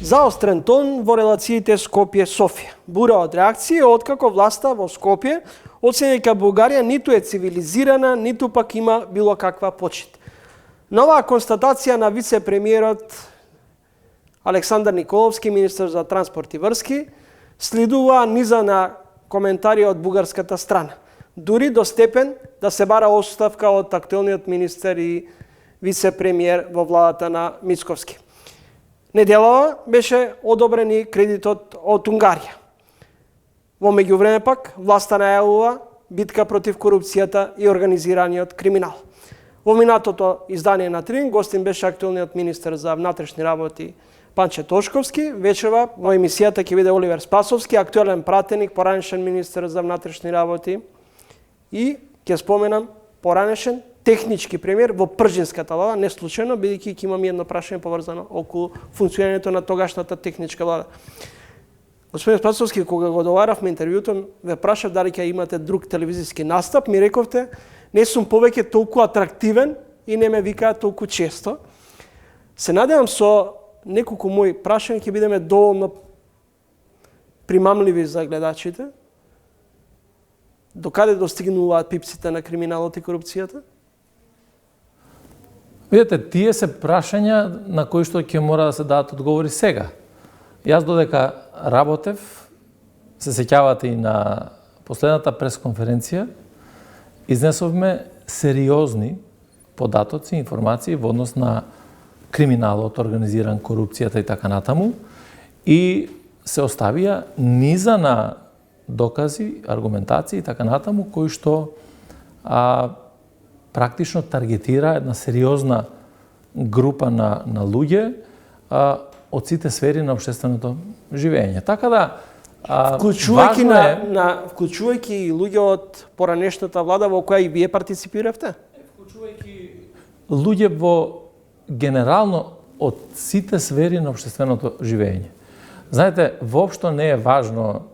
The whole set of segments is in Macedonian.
Заострен тон во релациите Скопје-Софија. Бура од реакции откако власта во Скопје оцени дека Бугарија ниту е цивилизирана, ниту пак има било каква почит. На оваа констатација на вице-премиерот Александар Николовски, министер за транспорт и врски, следува низа на коментари од бугарската страна. Дури до степен да се бара оставка од актуелниот министер и вице-премиер во владата на Мицковски. Неделава беше одобрен и кредитот од Унгарија. Во меѓувреме пак, власта најавува битка против корупцијата и организираниот криминал. Во минатото издание на Трин, гостин беше актуелниот министер за внатрешни работи Панче Тошковски. Вечерва во емисијата ќе биде Оливер Спасовски, актуелен пратеник, поранешен министер за внатрешни работи и ќе споменам поранешен технички премиер во пржинската влада, не случајно, бидејќи ќе имам едно прашање поврзано околу функционирањето на тогашната техничка влада. Господин Спасовски, кога го доваравме интервјуто, ве прашав дали ќе имате друг телевизиски настап, ми рековте, не сум повеќе толку атрактивен и не ме викаат толку често. Се надевам со неколку мои прашања ќе бидеме доволно примамливи за гледачите. Докаде достигнуваат пипците на криминалот и корупцијата? Видете, тие се прашања на кои што ќе мора да се дадат одговори сега. Јас додека работев, се сеќавате и на последната пресконференција, изнесовме сериозни податоци, информации во однос на криминалот, организиран корупцијата и така натаму, и се оставија низа на докази, аргументации и така натаму, кои што практично таргетира една сериозна група на луѓе од сите сфери на општественото живење. Така да, вклучувајќи и луѓе од поранешната влада во која и вие партиципиравте? Вклучувајќи луѓе во генерално од сите сфери на општественото живење. Знаете, воопшто не е важно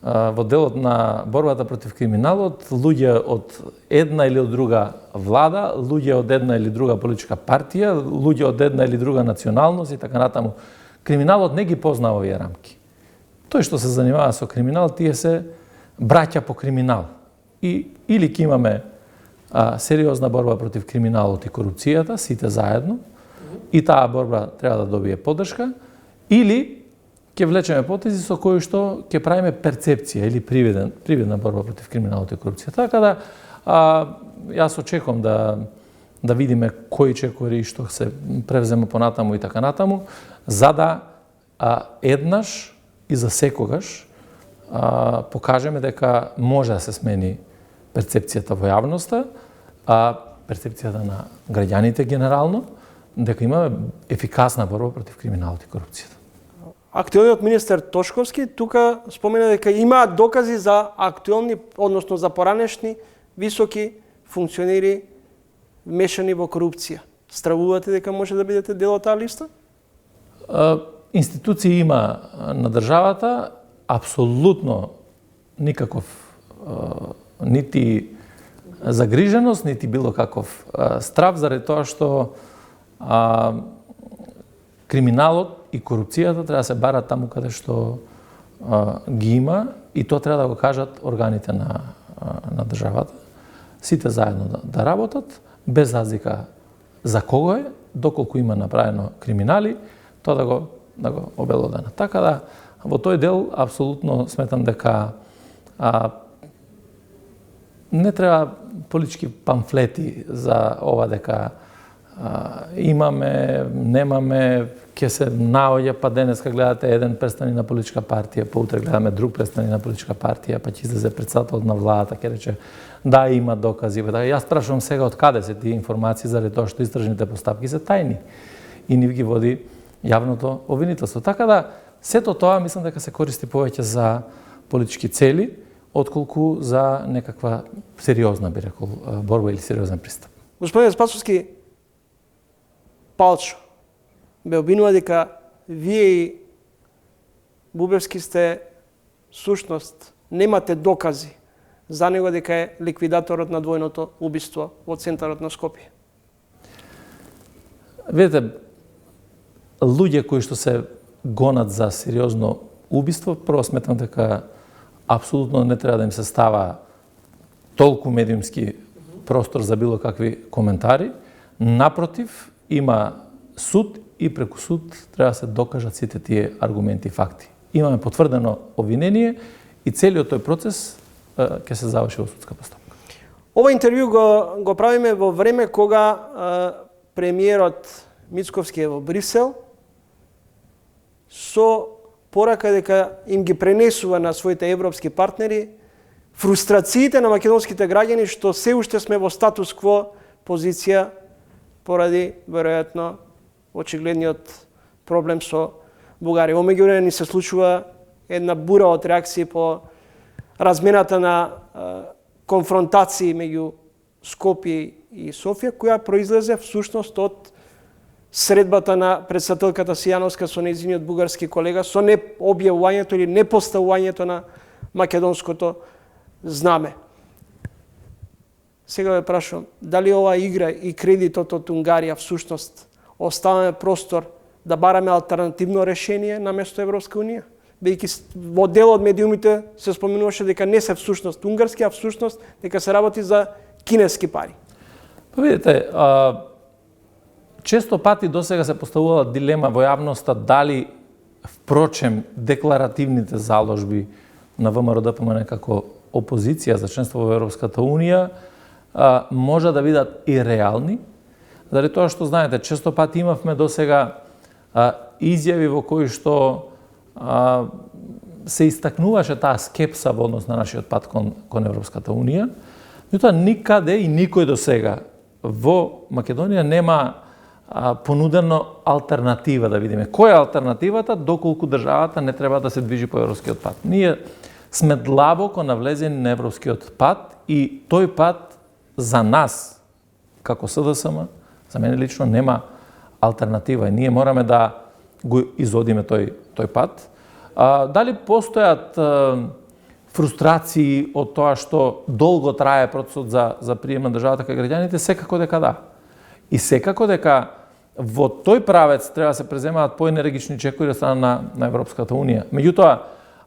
во делот на борбата против криминалот, луѓе од една или од друга влада, луѓе од една или друга политичка партија, луѓе од една или друга националност и така натаму. Криминалот не ги познава овие рамки. Тој што се занимава со криминал, тие се браќа по криминал. И или ќе имаме сериозна борба против криминалот и корупцијата, сите заедно, и таа борба треба да добие поддршка, или ќе влечеме потези со кои што ќе правиме перцепција или привидна борба против криминалот и корупцијата. Така да, јас очекувам да видиме кои чекори што се превзема понатаму и така натаму, за да еднаш и за секогаш покажеме дека може да се смени перцепцијата во јавноста, перцепцијата на граѓаните генерално, дека имаме ефикасна борба против криминалот и корупцијата. Актуелниот министер Тошковски тука спомена дека имаат докази за актуелни, односно за поранешни високи функционери вмешани во корупција. Стравувате дека може да бидете дел од таа листа? Институции има на државата, апсолутно никаков нити загриженост, нити било каков страв, заради тоа што криминалот и корупцијата треба да се барат таму каде што ги има, и тоа треба да го кажат органите на државата. Сите заедно да работат, без разлика за кого е, доколку има направено криминали, тоа да го обелоденат. Така да, во тој дел, апсолутно сметам дека не треба политички памфлети за ова дека имаме, немаме, ќе се наоѓа, па денеска гледате еден представник на политичка партија, па утре гледаме друг представник на политичка партија, па ќе излезе претседател на владата, ќе рече да има докази. Јас прашувам сега од каде се тие информации, заради тоа што истражните постапки се тајни и нив ги води јавното обвинителство. Така да, сето тоа мислам дека се користи повеќе за политички цели, отколку за некаква сериозна, би рекол, борба или сериозен пристап. Господин Спасовски, Палчо бе обвинува дека вие и Бубевски сте сушност, немате докази за него дека е ликвидаторот на двојното убиство во центарот на Скопје. Видете, луѓе кои што се гонат за сериозно убиство, прво сметам дека апсолутно не треба да им се става толку медиумски простор за било какви коментари. Напротив, има суд и преку суд треба да се докажат сите тие аргументи и факти. Имаме потврдено обвинение и целиот тој процес ќе се заврши во судска постапка. Ова интервју го правиме во време кога премиерот Мицковски е во Брисел со порака дека им ги пренесува на своите европски партнери фрустрациите на македонските граѓани што се уште сме во статус кво позиција поради веројатно очигледниот проблем со Бугарија. Во меѓувреме ни се случува една бура од реакции по размената на конфронтации меѓу Скопје и Софија, која произлезе всушност од средбата на председателката Сијановска со нејзиниот бугарски колега, со необјавувањето или непоставувањето на македонското знаме. Сега ве прашувам, дали ова игра и кредитот од Унгарија всушност оставаме простор да бараме алтернативно решение наместо Европска Унија? Бидејќи во дел од медиумите се споменуваше дека не се всушност унгарски, а всушност дека се работи за кинески пари. Па видите, често пати досега се поставувала дилема во јавноста дали впрочем декларативните заложби на ВМРО-ДПМН како опозиција за членство во Европската Унија може да бидат и реални, заради тоа што знаете, често пати имавме досега изјави во кои што се истакнуваше таа скепса во однос на нашиот пат кон Европската Унија, меѓутоа никаде и никој до сега во Македонија нема понудено алтернатива, да видиме. Која е алтернативата доколку државата не треба да се движи по европскиот пат? Ние сме длабоко навлезени на европскиот пат и тој пат за нас, како СДСМ, за мене лично нема алтернатива и ние мораме да го изодиме тој пат. Дали постојат фрустрации од тоа што долго трае процесот за прием на државата кај граѓаните? Секако дека да. И секако дека во тој правец треба да се преземаат поенергични чекори од страна на Европската Унија. Меѓутоа,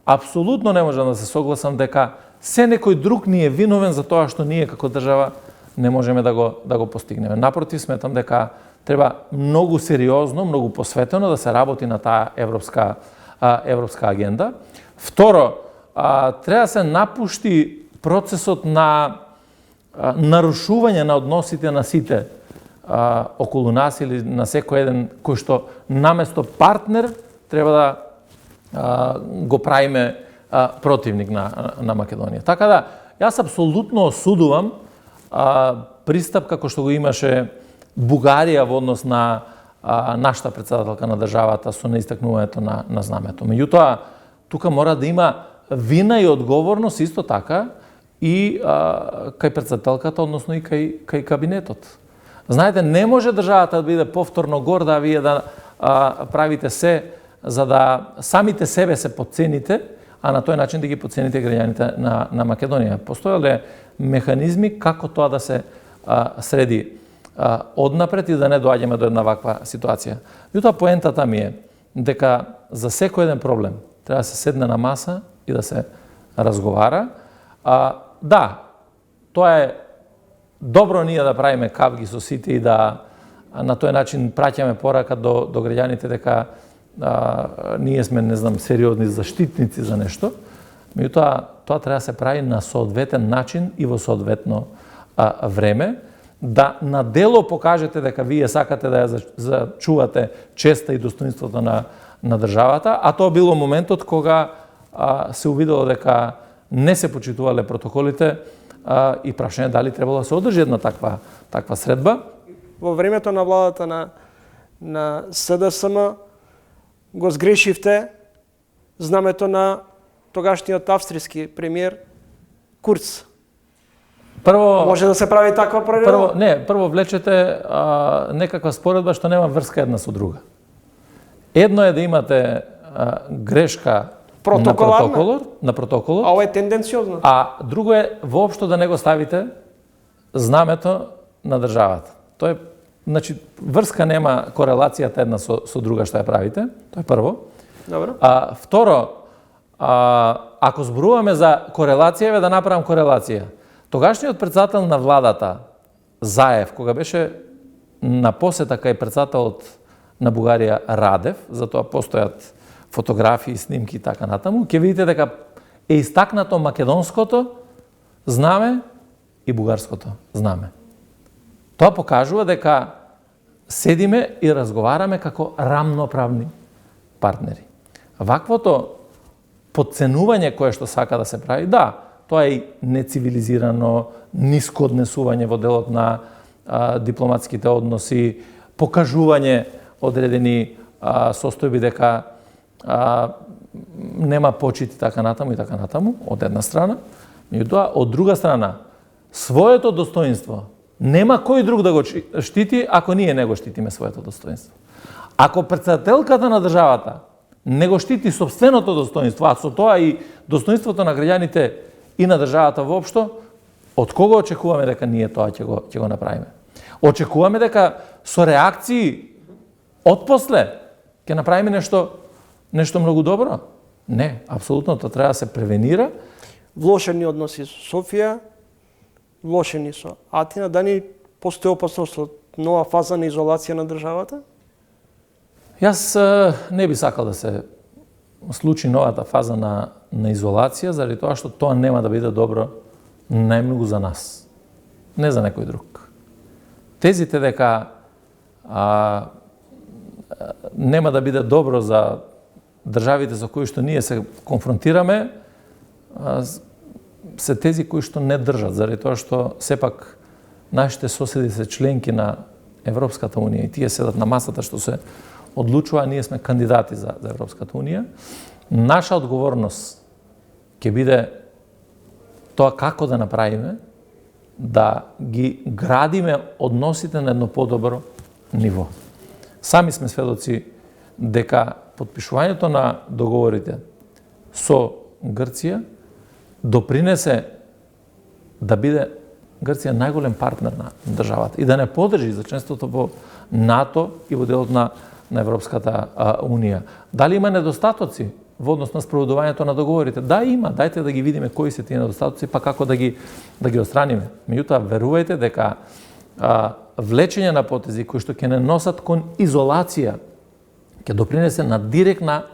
апсолутно не можам да се согласам дека се некој друг ни е виновен за тоа што ние како држава не можеме да го постигнеме. Напротив, сметам дека треба многу сериозно, многу посветено да се работи на таа европска агенда. Второ, треба да се напушти процесот на нарушување на односите на сите околу нас или на секој еден кој што наместо партнер треба да го правиме противник на Македонија. Така да, јас апсолутно осудувам пристап како што го имаше Бугарија во однос на нашата председателка на државата со неистакнувањето на знамето. Меѓутоа, тука мора да има вина и одговорност исто така и кај председателката, односно и кај кабинетот. Знаете, не може државата да биде повторно горда, а вие да правите се за да самите себе се подцените, а на тој начин да ги подцените граѓаните на Македонија. Постоеле механизми како тоа да се среди однапред и да не доаѓаме до една ваква ситуација. Меѓутоа поентата ми е дека за секој еден проблем треба да се седне на маса и да се разговара. Да, тоа е добро ние да правиме кавги со сите и да на тој начин праќаме порака до граѓаните дека ние сме, не знам, сериозни заштитници за нешто. Меѓутоа, тоа треба да се прави на соодветен начин и во соодветно време, да на дело покажете дека вие сакате да ја зачувате честа и достоинството на државата, а тоа било моментот кога се увидело дека не се почитувале протоколите и прашање дали требало да се одржи една таква средба. Во времето на владата на СДСМ го сгрешивте знамето на тогашниот австријски премиер Курц. Прво, може да се прави таква проверка? Прво влечете некаква споредба што нема врска една со друга. Едно е да имате грешка на протоколот, а ова е тенденциозно. А друго е воопшто да не го ставите знамето на државата. Тоа е, значи, врска нема корелацијата една со друга што ја правите, тоа е прво. Добро. Второ, ако зборуваме за корелација, да направам корелација. Тогашниот председател на владата, Заев, кога беше на посета кај председателот на Бугарија Радев, затоа постојат фотографии, снимки и така натаму, ќе видите дека е истакнато македонското знаме и бугарското знаме. Тоа покажува дека седиме и разговараме како рамноправни партнери. Ваквото подценување кое што сака да се прави, да, тоа е и нецивилизирано, ниско однесување во делот на дипломатските односи, покажување одредени состојби дека нема почит и така натаму, од една страна. Меѓутоа, од друга страна, своето достоинство нема кој друг да го штити ако ние не го штитиме своето достоинство. Ако председателката на државата не го штити собственото достоинство, а со тоа и достоинството на граѓаните и на државата воопшто, од кого очекуваме дека ние тоа ќе го направиме? Очекуваме дека со реакции отпосле ќе направиме нешто многу добро? Не, апсолутно тоа треба да се превенира. Влошени односи со Софија, влошени со Атина, да ни постои опасност од нова фаза на изолација на државата? Јас не би сакал да се случи новата фаза на изолација, заради тоа што тоа нема да биде добро најмногу за нас, не за некој друг. Тезите дека нема да биде добро за државите со кои што ние се конфронтираме, се тези кои што не држат, заради тоа што сепак нашите соседи се членки на Европската унија и тие седат на масата што се одлучува, ние сме кандидати за Европската унија. Наша одговорност ќе биде тоа како да направиме да ги градиме односите на едно подобро ниво. Сами сме сведоци дека потпишувањето на договорите со Грција допринесе да биде Грција најголем партнер на државата и да не подржи за членството во НАТО и во делот на Европската унија. Дали има недостатоци во однос на спроведувањето на договорите? Да, има. Дајте да ги видиме кои се тие недостатоци, па како да ги отстраниме. Меѓутоа, верувајте дека влечење на потези кои што ќе не носат кон изолација ќе допринесе на директна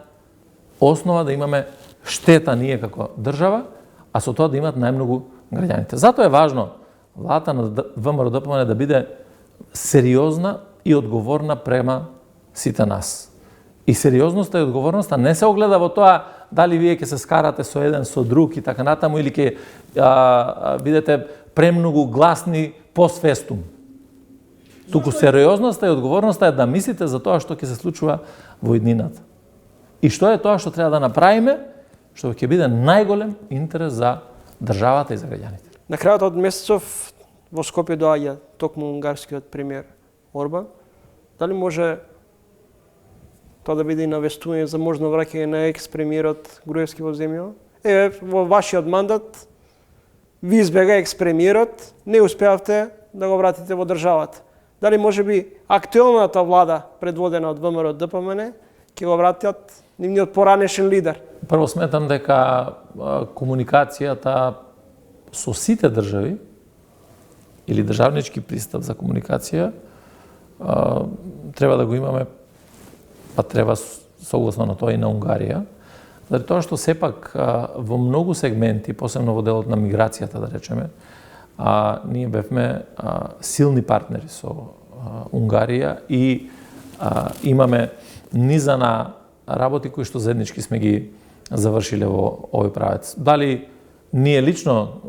основа да имаме штета ние како држава, а со тоа да имат најмногу граѓаните. Затоа е важно владата на ВМРО-ДПМН да биде сериозна и одговорна према сите нас. И сериозноста и одговорноста не се огледа во тоа дали вие ќе се скарате со еден со друг и така натаму или ќе бидете премногу гласни постфестум. Туку сериозноста и одговорноста е да мислите за тоа што ќе се случува во иднината. И што е тоа што треба да направиме, што ќе биде најголем интерес за државата и за граѓаните. На крајот од месецов во Скопје доаѓа токму унгарскиот премиер Орбан. Дали може тоа да биде и навестување за можно враќање на екс-премиерот Груевски во земјава? Во вашиот мандат ви избега екс-премиерот, не успеавте да го вратите во државата. Дали може би актуелната влада, предводена од ВМРО-ДПМН, ќе го вратат нивниот поранешен лидер? Прво сметам дека комуникацијата со сите држави или државнички пристап за комуникација треба да го имаме, па треба согласно на тоа и на Унгарија, заради тоа што сепак во многу сегменти, посебно во делот на миграцијата, да речеме, ние бевме силни партнери со Унгарија и имаме низа на работи кои што заеднички сме ги завршиле во овој правец. Дали ние лично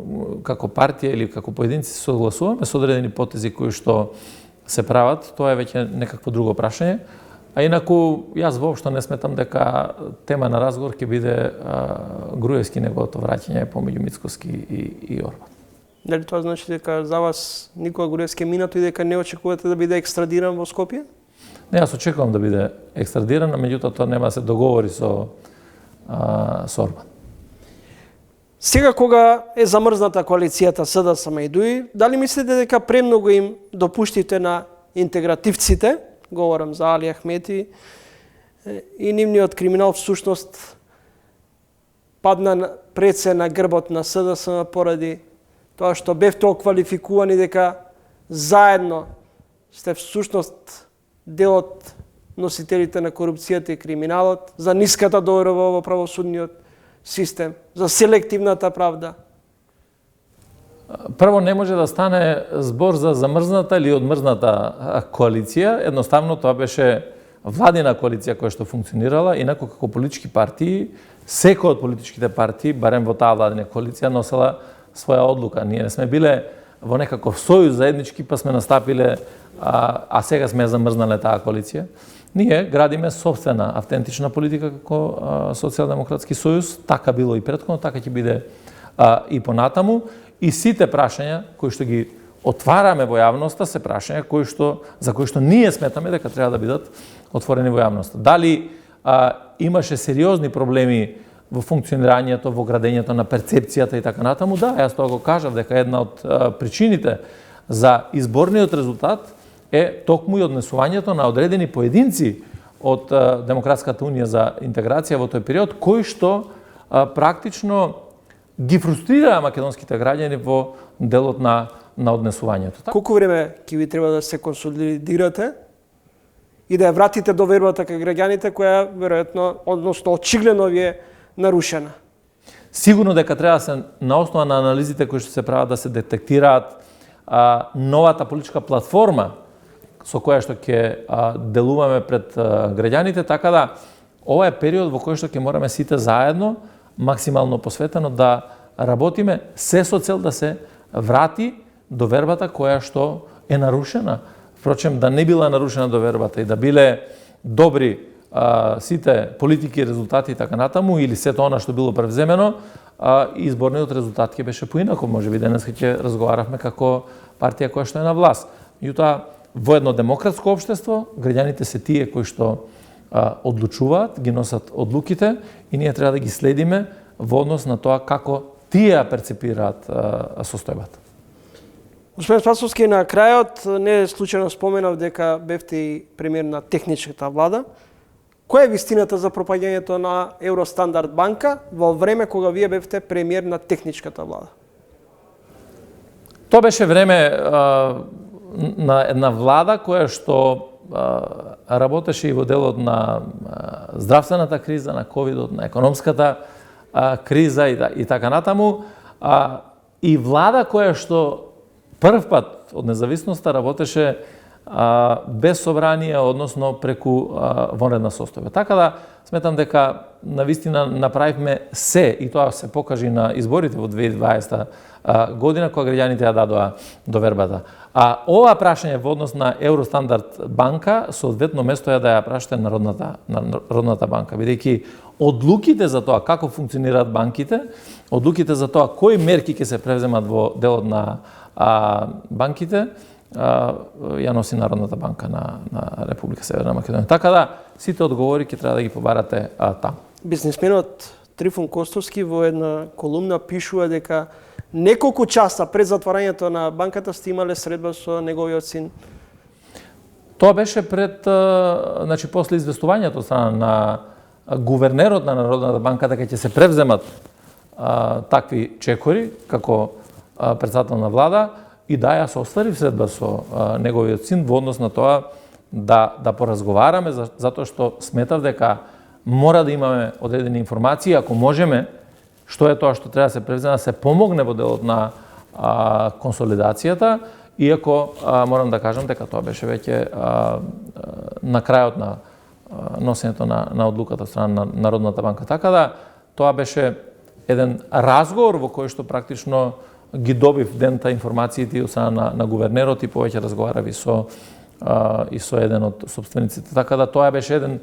како партија или како поединци се согласуваме со одредени потези кои што се прават, тоа е веќе некакво друго прашање. А инаку, јас воопшто не сметам дека тема на разговор ќе биде Груевски неговото враќање помеѓу Мицкоски и Орбан. Дали тоа значи дека за вас Никола Груевски е минато и дека не очекувате да биде екстрадиран во Скопје? Не, јас очекувам да биде екстрадиран, меѓутоа тоа нема да се договори со Орбан. Сега кога е замрзната коалицијата СДСМ и ДУИ, дали мислите дека премногу им допуштите на интегративците, говорам за Али Ахмети, и нивниот криминал всушност падна пред се на грбот на СДСМ поради тоа што бевте оквалификувани дека заедно сте всушност дел од носителите на корупцијата и криминалот, за ниската доверба во правосудниот систем, за селективната правда. Прво, не може да стане збор за замрзната или одмрзната коалиција. Едноставно тоа беше владина коалиција која што функционирала, инаку како политички партии, секој од политичките партии, барем во таа владина коалиција, носела своја одлука. Ние не сме биле во некаков сојуз заеднички, па сме настапиле, а сега сме замрзнале таа коалиција. Ние градиме собствена автентична политика како Социјалдемократски сојуз, така било и претходно, така ќе биде и понатаму. И сите прашања кои што ги отвараме во јавноста се прашања за кои што ние сметаме дека треба да бидат отворени во јавноста. Дали имаше сериозни проблеми во функционирањето, во градењето на перцепцијата и така натаму? Да, јас тоа го кажав дека една од причините за изборниот резултат е токму и однесувањето на одредени поединци од Демократската унија за интеграција во тој период, кои што практично ги фрустрираа македонските граѓани во делот на однесувањето. Колку време ќе ви треба да се консолидирате и да ја вратите довербата кај граѓаните, која веројатно, односно очигледно ви е нарушена? Сигурно дека треба да се на основа на анализите кои што се прават да се детектираат новата политичка платформа со која што ќе делуваме пред граѓаните, така да ова е период во кој што ќе мораме сите заедно максимално посветено да работиме се со цел да се врати довербата која што е нарушена. Впрочем, да не била нарушена довербата и да биле добри сите политики и резултати и така натаму, или сето она што било превземено, изборниот резултат ќе беше поинако. Може би денес ќе разговаравме како партија која што е на власт. Меѓутоа, во едно демократско општество, граѓаните се тие кои што одлучуваат, ги носат одлуките и ние треба да ги следиме во однос на тоа како тие перцепираат состојбата. Господин Спасовски, на крајот не случајно споменав дека бевте и премиер на техничката влада. Која е вистината за пропаѓањето на Евростандард банка во време кога вие бевте премиер на техничката влада? Тоа беше време на една влада која што работеше и во делот на здравствената криза, на ковидот, на економската криза и така натаму. И влада која што прв пат од независноста работеше без собрание, односно преку вонредна состојба. Така да сметам дека навистина направивме се, и тоа се покажи на изборите во 2020 година, кога граѓаните ја дадоа довербата. А ова прашање во однос на Евростандард банка, соодветно место е да ја прашате Народната банка, бидејќи одлуките за тоа како функционираат банките, одлуките за тоа кои мерки ќе се превземат во делот на банките, ја носи Народната банка на Република Северна Македонија. Така да, сите одговори ќе треба да ги побарате таму. Бизнисменот Трифун Костовски во една колумна пишува дека неколку часа пред затварањето на банката сте имале средба со неговиот син. Тоа беше пред, значи, после известувањето на гувернерот на Народната банка дека ќе се превземат такви чекори како председател на влада, и да, јас остварив средба со неговиот син во однос на тоа да поразговараме, затоа што сметав дека мора да имаме одредени информации, ако можеме, што е тоа што треба да се превземе, да се помогне во делот на консолидацијата, иако морам да кажам дека тоа беше веќе на крајот на носењето на одлуката од страна на Народната банка. Така да, тоа беше еден разговор во кој што практично ги добив дента информациите од страна на гувернерот и повеќе разговарави и со еден од собствениците. Така да тоа беше еден,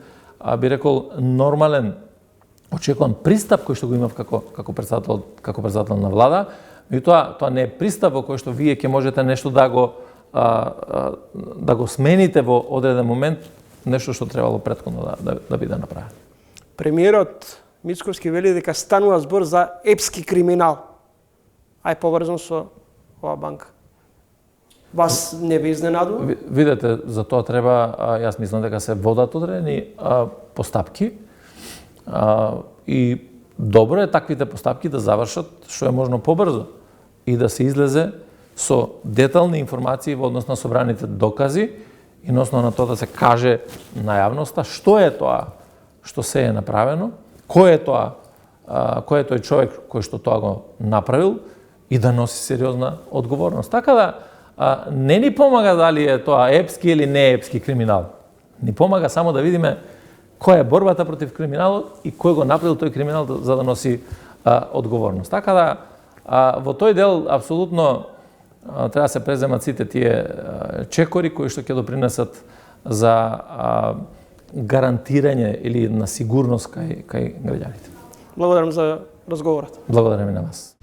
би рекол, нормален, очекуван пристап кој што го имав како председател на влада. И тоа не е пристап во кој што вие ќе можете нешто да го смените во одреден момент, нешто што требало претходно да биде направено. Премиерот Мицковски вели дека станува збор за епски криминал, а е поврзан со оваа банка. Вас не ве изненадува? Видете, за тоа треба, јас мислам дека се водат одредени постапки и добро е таквите постапки да завршат што е можно побрзо и да се излезе со детални информации во однос на собраните докази и на основа на тоа да се каже на јавноста што е тоа што се е направено, кој е тој човек кој што тоа го направил и да носи сериозна одговорност. Така да не ни помага дали е тоа епски или не епски криминал. Ни помага само да видиме која е борбата против криминалот и кој го направил тој криминал за да носи одговорност. Така да во тој дел апсолутно треба да се преземат сите тие чекори кои што ќе допринесат за гарантирање или на сигурност кај граѓаните. Благодарам за разговорот. Благодарам и на вас.